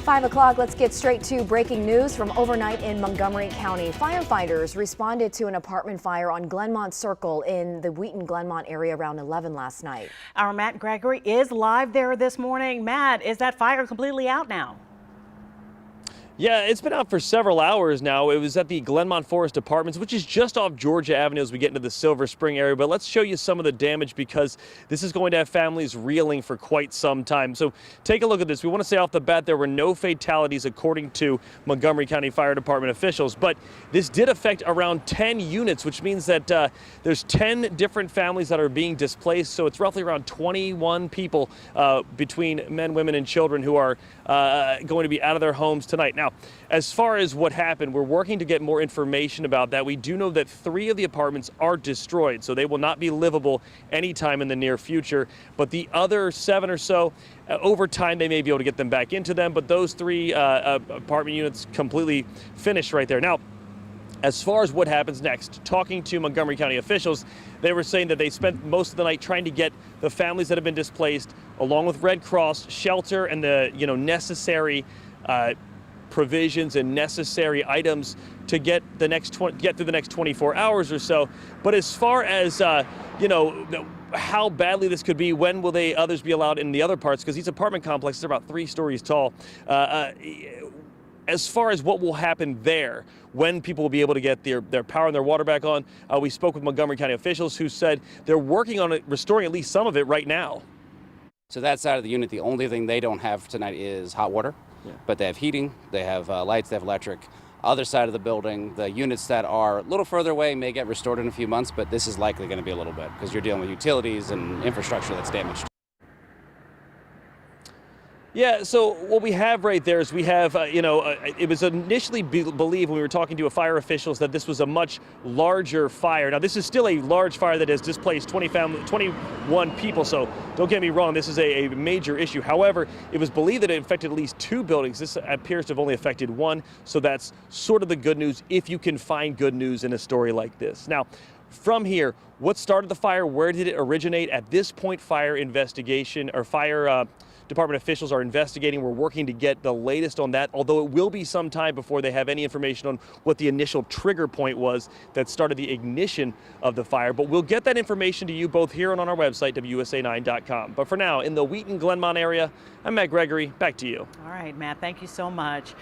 5 o'clock, let's get straight to breaking news from overnight in Montgomery County. Firefighters responded to an apartment fire on Glenmont Circle in the Wheaton-Glenmont area around 11 last night. Our Matt Gregory is live there this morning. Matt, is that fire completely out now? Yeah, it's been out for several hours now. It was at the Glenmont Forest Apartments, which is just off Georgia Avenue as we get into the Silver Spring area. But let's show you some of the damage because this is going to have families reeling for quite some time. So take a look at this. We want to say off the bat there were no fatalities according to Montgomery County Fire Department officials. But this did affect around 10 units, which means that there's 10 different families that are being displaced. So it's roughly around 21 people between men, women, and children who are going to be out of their homes tonight. Now, as far as what happened, we're working to get more information about that. We do know that 3 of the apartments are destroyed, so they will not be livable anytime in the near future. But the other 7 or so, over time, they may be able to get them back into them. But those 3 apartment units completely finished right there. Now, as far as what happens next, talking to Montgomery County officials, they were saying that they spent most of the night trying to get the families that have been displaced, along with Red Cross, shelter, and the necessary provisions and necessary items to get through the next 24 hours or so. But as far as how badly this could be, when will others be allowed in the other parts? Because these apartment complexes are about 3 stories tall. As far as what will happen there, when people will be able to get their power and their water back on, we spoke with Montgomery County officials who said they're working on restoring at least some of it right now. So that side of the unit, the only thing they don't have tonight is hot water. Yeah. But they have heating, they have lights, they have electric. Other side of the building, the units that are a little further away may get restored in a few months, but this is likely going to be a little bit because you're dealing with utilities and infrastructure that's damaged. Yeah, so what we have right there is we have, it was initially believed when we were talking to fire officials that this was a much larger fire. Now, this is still a large fire that has displaced 21 people, so don't get me wrong, this is a major issue. However, it was believed that it affected at least 2 buildings. This appears to have only affected 1, so that's sort of the good news if you can find good news in a story like this. Now, from here, what started the fire? Where did it originate? At this point, fire department officials are investigating. We're working to get the latest on that, although it will be some time before they have any information on what the initial trigger point was that started the ignition of the fire. But we'll get that information to you both here and on our website, WUSA9.com. But for now, in the Wheaton-Glenmont area, I'm Matt Gregory. Back to you. All right, Matt, thank you so much.